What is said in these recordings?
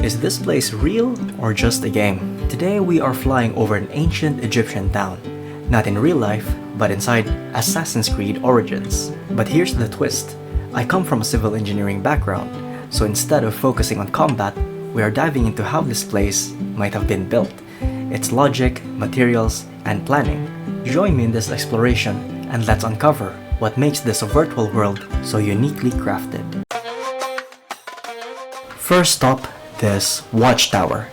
Is this place real or just a game? Today we are flying over an ancient Egyptian town. Not in real life, but inside Assassin's Creed Origins. But here's the twist. I come from a civil engineering background, so instead of focusing on combat, we are diving into how this place might have been built, its logic, materials, and planning. Join me in this exploration and let's uncover what makes this virtual world so uniquely crafted. First stop, this watchtower.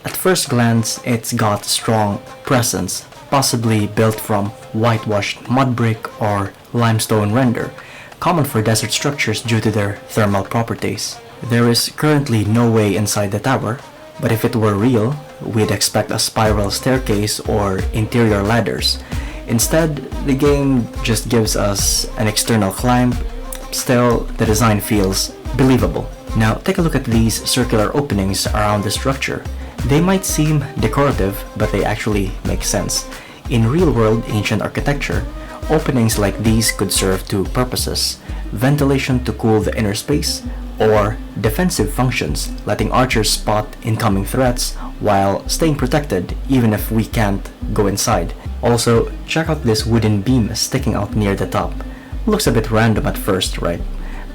At first glance, it's got strong presence, possibly built from whitewashed mudbrick or limestone render, common for desert structures due to their thermal properties. There is currently no way inside the tower, but if it were real, we'd expect a spiral staircase or interior ladders. Instead, the game just gives us an external climb. Still, the design feels believable. Now take a look at these circular openings around the structure. They might seem decorative, but they actually make sense. In real-world ancient architecture, openings like these could serve two purposes: ventilation to cool the inner space, or defensive functions, letting archers spot incoming threats while staying protected even if we can't go inside. Also, check out this wooden beam sticking out near the top. Looks a bit random at first, right?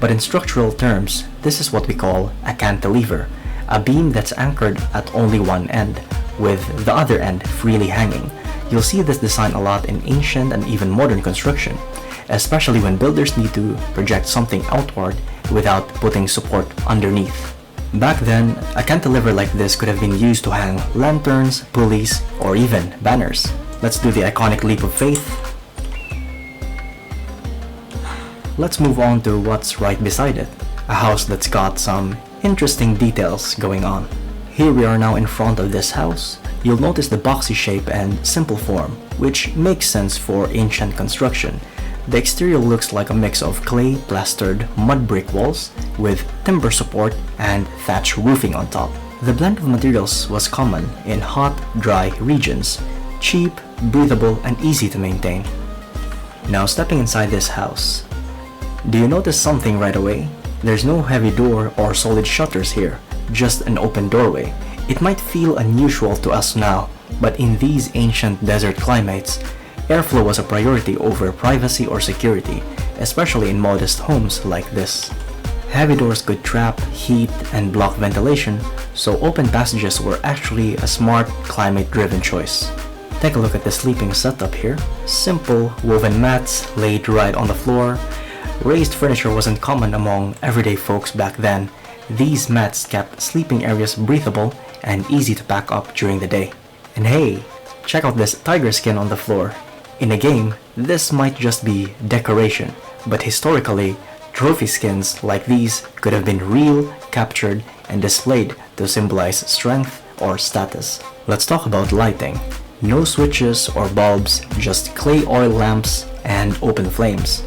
But in structural terms, this is what we call a cantilever, a beam that's anchored at only one end, with the other end freely hanging. You'll see this design a lot in ancient and even modern construction, especially when builders need to project something outward without putting support underneath. Back then, a cantilever like this could have been used to hang lanterns, pulleys, or even banners. Let's do the iconic leap of faith. Let's move on to what's right beside it, a house that's got some interesting details going on. Here we are now in front of this house. You'll notice the boxy shape and simple form, which makes sense for ancient construction. The exterior looks like a mix of clay plastered mud brick walls with timber support and thatch roofing on top. The blend of materials was common in hot, dry regions, cheap, breathable, and easy to maintain. Now stepping inside this house, do you notice something right away? There's no heavy door or solid shutters here, just an open doorway. It might feel unusual to us now, but in these ancient desert climates, airflow was a priority over privacy or security, especially in modest homes like this. Heavy doors could trap heat and block ventilation, so open passages were actually a smart, climate-driven choice. Take a look at the sleeping setup here. Simple woven mats laid right on the floor. Raised furniture wasn't common among everyday folks back then. These mats kept sleeping areas breathable and easy to pack up during the day. And hey, check out this tiger skin on the floor. In a game, this might just be decoration, but historically, trophy skins like these could have been real, captured, and displayed to symbolize strength or status. Let's talk about lighting. No switches or bulbs, just clay oil lamps and open flames.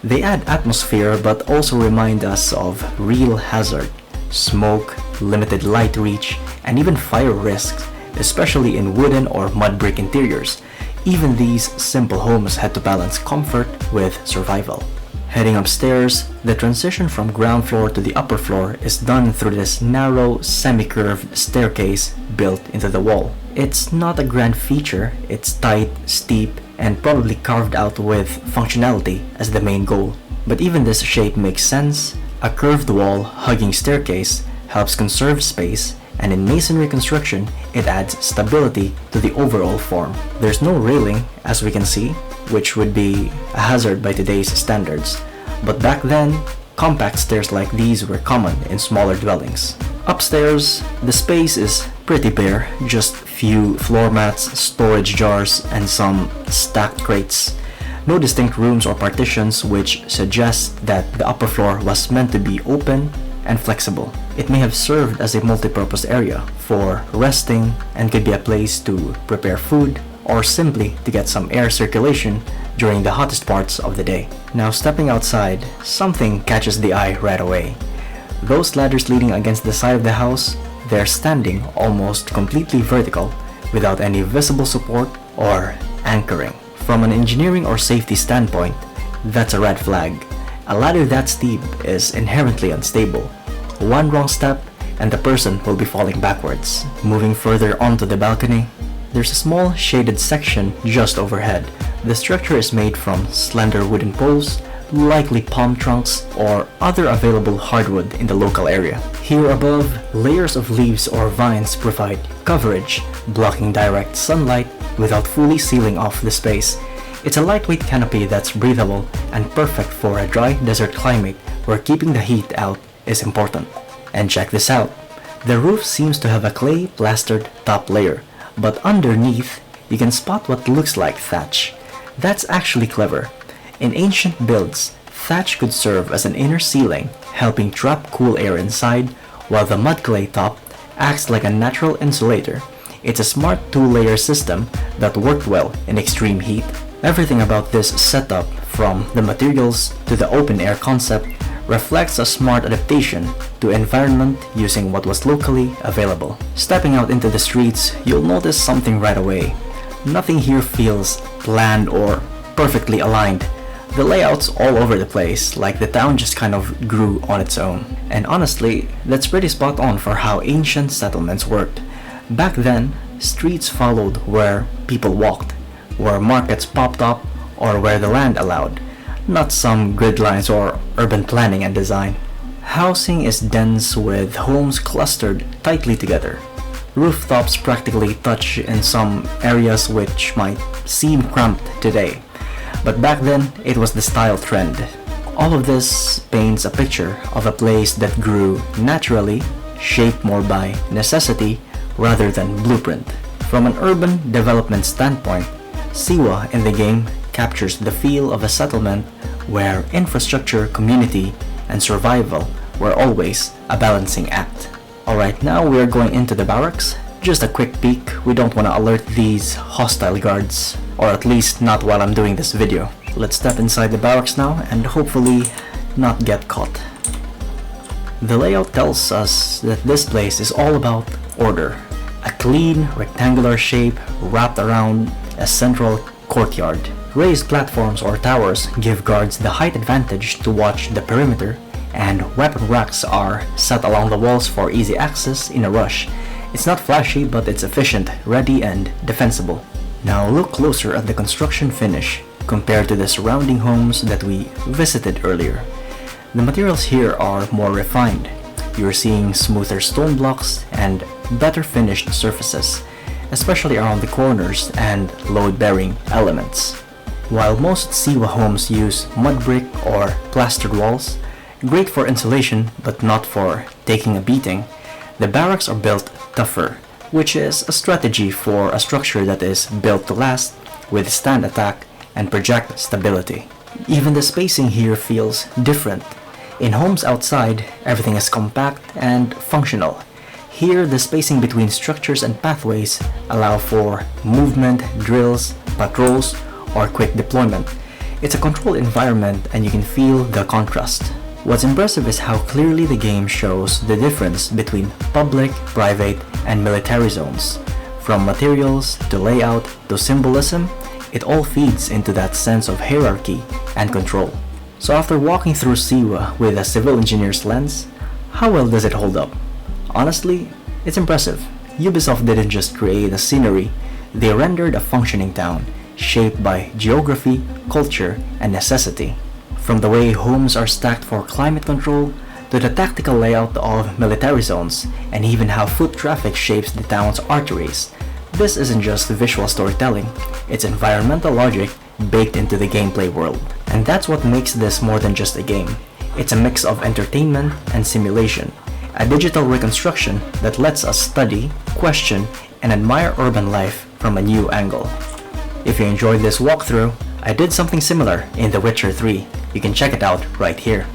They add atmosphere but also remind us of real hazard, smoke, limited light reach, and even fire risks, especially in wooden or mud brick interiors. Even these simple homes had to balance comfort with survival. Heading upstairs, the transition from ground floor to the upper floor is done through this narrow, semi-curved staircase built into the wall. It's not a grand feature, it's tight, steep, and probably carved out with functionality as the main goal. But even this shape makes sense. A curved wall hugging staircase helps conserve space, and in masonry construction, it adds stability to the overall form. There's no railing, as we can see, which would be a hazard by today's standards. But back then, compact stairs like these were common in smaller dwellings. Upstairs, the space is pretty bare, just few floor mats, storage jars, and some stacked crates. No distinct rooms or partitions, which suggests that the upper floor was meant to be open and flexible. It may have served as a multi-purpose area for resting and could be a place to prepare food or simply to get some air circulation during the hottest parts of the day. Now stepping outside, something catches the eye right away. Those ladders leaning against the side of the house, they're standing almost completely vertical without any visible support or anchoring. From an engineering or safety standpoint, that's a red flag. A ladder that steep is inherently unstable. One wrong step and the person will be falling backwards. Moving further onto the balcony, there's a small shaded section just overhead. The structure is made from slender wooden poles, likely palm trunks or other available hardwood in the local area. Here above, layers of leaves or vines provide coverage, blocking direct sunlight without fully sealing off the space. It's a lightweight canopy that's breathable and perfect for a dry desert climate where keeping the heat out is important. And check this out. The roof seems to have a clay plastered top layer, but underneath you can spot what looks like thatch. That's actually clever. In ancient builds, thatch could serve as an inner ceiling, helping trap cool air inside, while the mud clay top acts like a natural insulator. It's a smart two-layer system that worked well in extreme heat. Everything about this setup, from the materials to the open air concept, reflects a smart adaptation to environment using what was locally available. Stepping out into the streets, you'll notice something right away. Nothing here feels planned or perfectly aligned. The layout's all over the place, like the town just kind of grew on its own. And honestly, that's pretty spot on for how ancient settlements worked. Back then, streets followed where people walked, where markets popped up, or where the land allowed, not some grid lines or urban planning and design. Housing is dense with homes clustered tightly together. Rooftops practically touch in some areas which might seem cramped today, but back then it was the style trend. All of this paints a picture of a place that grew naturally, shaped more by necessity rather than blueprint. From an urban development standpoint, Siwa in the game captures the feel of a settlement where infrastructure, community, and survival were always a balancing act. Alright, now we're going into the barracks. Just a quick peek, we don't want to alert these hostile guards, or at least not while I'm doing this video. Let's step inside the barracks now and hopefully not get caught. The layout tells us that this place is all about order. A clean, rectangular shape wrapped around a central courtyard. Raised platforms or towers give guards the height advantage to watch the perimeter, and weapon racks are set along the walls for easy access in a rush. It's not flashy, but it's efficient, ready, and defensible. Now look closer at the construction finish compared to the surrounding homes that we visited earlier. The materials here are more refined. You're seeing smoother stone blocks and better finished surfaces, especially around the corners and load-bearing elements. While most Siwa homes use mudbrick or plastered walls, great for insulation but not for taking a beating, the barracks are built tougher, which is a strategy for a structure that is built to last, withstand attack, and project stability. Even the spacing here feels different. In homes outside, everything is compact and functional. Here, the spacing between structures and pathways allow for movement, drills, patrols, or quick deployment. It's a controlled environment and you can feel the contrast. What's impressive is how clearly the game shows the difference between public, private, and military zones. From materials to layout to symbolism, it all feeds into that sense of hierarchy and control. So after walking through Siwa with a civil engineer's lens, how well does it hold up? Honestly, it's impressive. Ubisoft didn't just create a scenery, they rendered a functioning town, shaped by geography, culture, and necessity. From the way homes are stacked for climate control, to the tactical layout of military zones, and even how foot traffic shapes the town's arteries. This isn't just visual storytelling, it's environmental logic baked into the gameplay world. And that's what makes this more than just a game. It's a mix of entertainment and simulation, a digital reconstruction that lets us study, question, and admire urban life from a new angle. If you enjoyed this walkthrough, I did something similar in The Witcher 3. You can check it out right here.